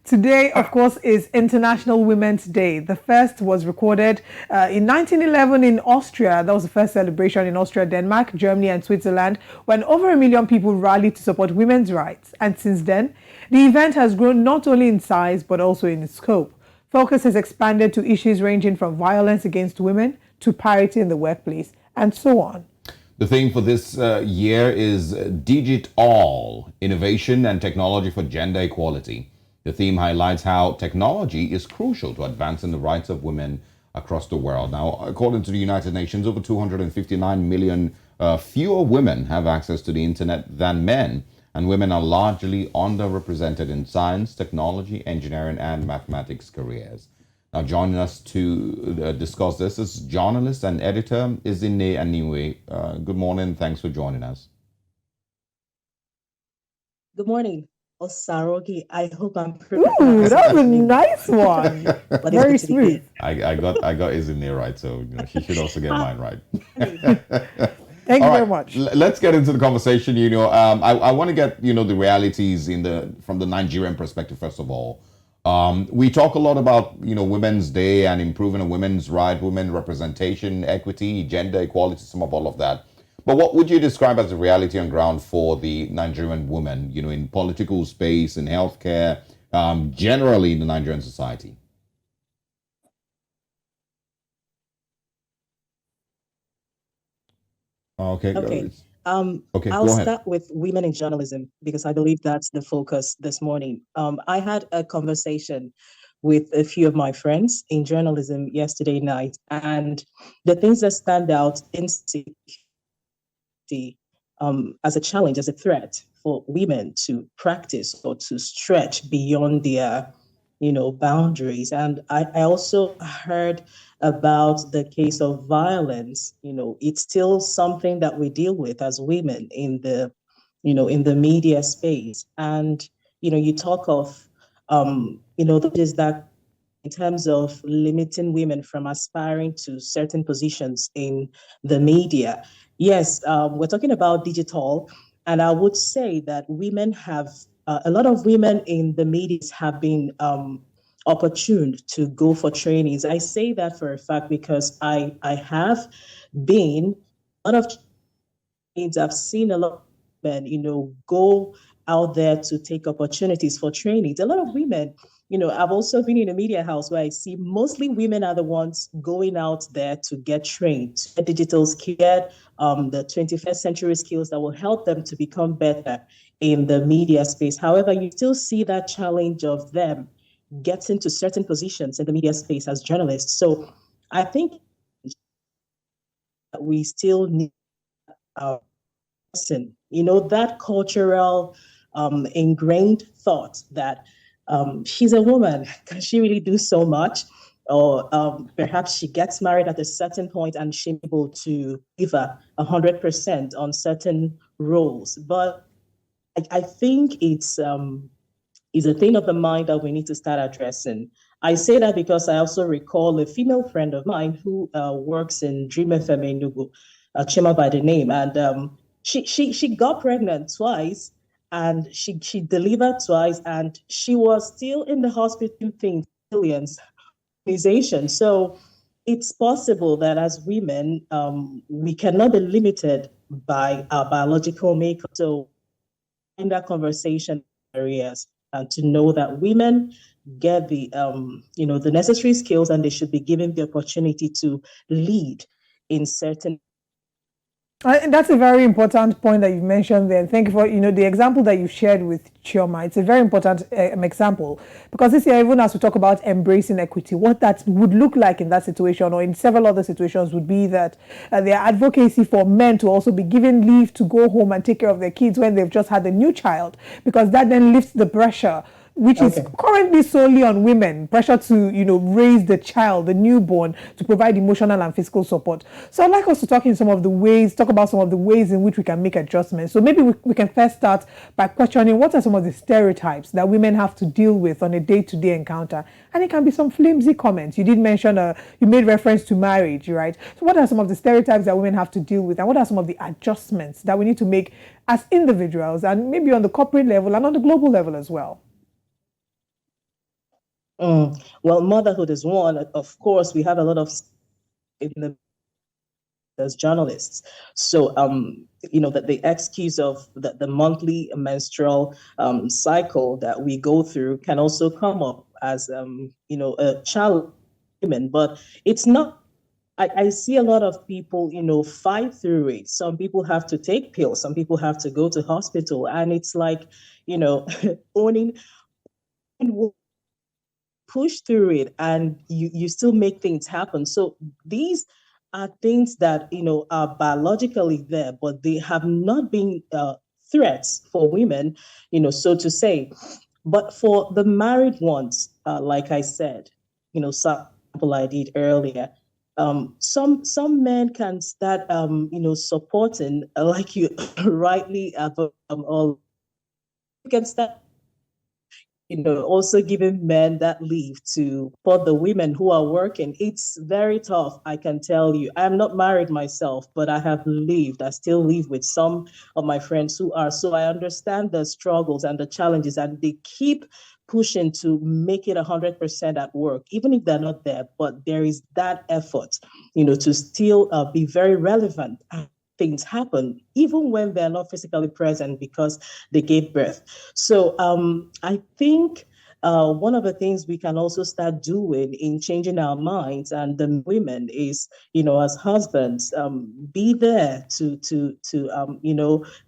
Today, of course, is International Women's Day. The first was recorded in 1911 in Austria. That was the first celebration in Austria, Denmark, Germany, and Switzerland, when over 1 million people rallied to support women's rights. And since then, the event has grown not only in size, but also in scope. Focus has expanded to issues ranging from violence against women to parity in the workplace, and so on. The theme for this year is Digit All, Innovation and Technology for Gender Equality. The theme highlights how technology is crucial to advancing the rights of women across the world. Now, according to the United Nations, over 259 million fewer women have access to the internet than men, and women are largely underrepresented in science, technology, engineering, and mathematics careers. Now, joining us to discuss this is journalist and editor Izine Aniwe. Good morning. Thanks for joining us. Good morning, Osarogi. I hope I'm Ooh, that was a nice one. Very smooth. I got Izine right, so she should also get mine right. Thank you very much. Let's get into the conversation. I want to get the realities from the Nigerian perspective first of all. We talk a lot about Women's Day and improving a women's right, women representation, equity, gender equality, some of all of that. But what would you describe as the reality on ground for the Nigerian woman, in political space, in healthcare, generally in the Nigerian society? Okay. I'll start with women in journalism because I believe that's the focus this morning. I had a conversation with a few of my friends in journalism yesterday night, and the things that stand out as a challenge, as a threat for women to practice or to stretch beyond their boundaries. And I also heard about the case of violence. It's still something that we deal with as women in the media space. And you talk of that in terms of limiting women from aspiring to certain positions in the media. Yes, we're talking about digital, and I would say that women have a lot of women in the media have been opportuned to go for trainings. I say that for a fact because I have been a lot of trainings. I've seen a lot of women, go out there to take opportunities for trainings. A lot of women, I've also been in a media house where I see mostly women are the ones going out there to get trained, to get digital skills, the 21st century skills that will help them to become better in the media space. However, you still see that challenge of them getting to certain positions in the media space as journalists. So I think we still need that cultural ingrained thought that she's a woman, can she really do so much? Or perhaps she gets married at a certain point and she's able to give 100% on certain roles. But I think it's a thing of the mind that we need to start addressing. I say that because I also recall a female friend of mine who works in Dream FM in Nugu, Chima by the name, and she got pregnant twice, and she delivered twice, and she was still in the hospital thing millions organization. So it's possible that as women, we cannot be limited by our biological makeup. So in that conversation areas, and to know that women get the the necessary skills and they should be given the opportunity to lead in certain. And that's a very important point that you mentioned there. Thank you for, the example that you shared with Chioma. It's a very important example because this year, even as we talk about embracing equity, what that would look like in that situation or in several other situations would be that their advocacy for men to also be given leave to go home and take care of their kids when they've just had a new child, because that then lifts the pressure which is currently solely on women, pressure to, raise the child, the newborn, to provide emotional and physical support. So I'd like us to talk about some of the ways in which we can make adjustments. So maybe we can first start by questioning what are some of the stereotypes that women have to deal with on a day-to-day encounter. And it can be some flimsy comments. You did mention, you made reference to marriage, right? So what are some of the stereotypes that women have to deal with? And what are some of the adjustments that we need to make as individuals and maybe on the corporate level and on the global level as well? Well, motherhood is one. Of course, we have a lot of in the as journalists. So, that the excuse of the monthly menstrual cycle that we go through can also come up as, a challenge for women. But it's not. I see a lot of people, fight through it. Some people have to take pills. Some people have to go to hospital, and it's like, you know, owning push through it, and you still make things happen. So these are things that are biologically there, but they have not been threats for women, so to say. But for the married ones, like I said, some example I did earlier, some men can start supporting, like you rightly all you can start also giving men that leave to for the women who are working. It's very tough, I can tell you. I'm not married myself, but I still live with some of my friends who are. So I understand the struggles and the challenges, and they keep pushing to make it 100% at work, even if they're not there. But there is that effort, to still be very relevant. Things happen even when they're not physically present because they gave birth. So I think one of the things we can also start doing in changing our minds and the women is, as husbands, be there to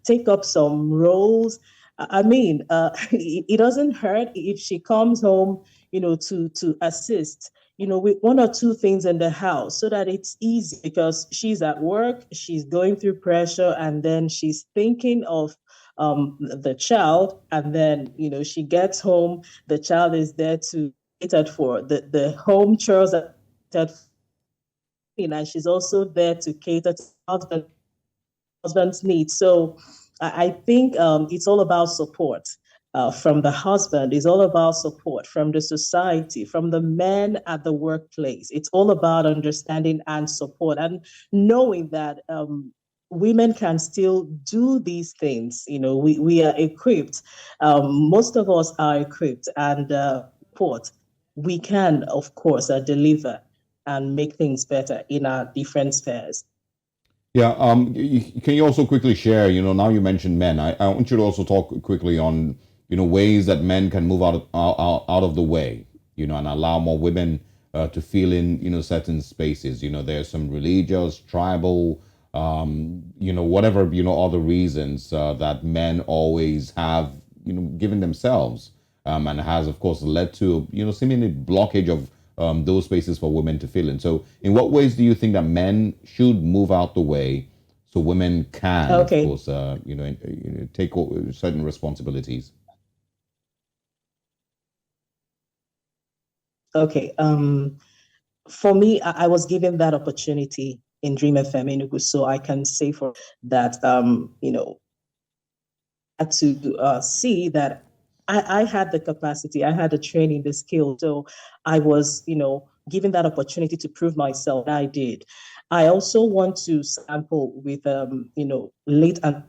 take up some roles. I mean, it doesn't hurt if she comes home, to assist, with one or two things in the house so that it's easy because she's at work, she's going through pressure, and then she's thinking of the child, and then she gets home, the child is there to catered for the home chores are catered for, and she's also there to cater to husband's needs. So I think it's all about support. From the husband, it's all about support from the society, from the men at the workplace. It's all about understanding and support, and knowing that women can still do these things. We are equipped. Most of us are equipped, and support. We can, of course, deliver and make things better in our different spheres. Yeah. Can you also quickly share? Now you mentioned men. I want you to also talk quickly on ways that men can move out of the way. And allow more women to fill in certain spaces. There's some religious, tribal, whatever other reasons that men always have given themselves, and has of course led to seemingly blockage of those spaces for women to fill in. So, in what ways do you think that men should move out the way so women can, of Okay. course, take certain responsibilities? Okay. For me, I was given that opportunity in Dream FM Enugu, so I can say for that, had to see that I had the capacity, I had the training, the skill. So I was, given that opportunity to prove myself. And I did. I also want to sample with, late and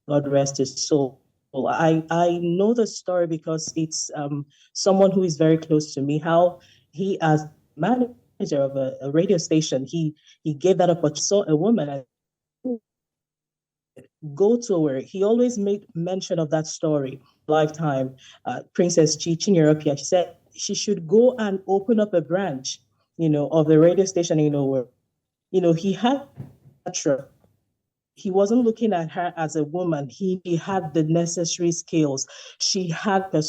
God rest his soul. I know the story because it's someone who is very close to me. How he, as manager of a radio station, he gave that opportunity. Saw a woman and go to her. He always made mention of that story. Lifetime, Princess Chinyere, she said she should go and open up a branch, of the radio station. Where, he had he wasn't looking at her as a woman. He had the necessary skills. She had the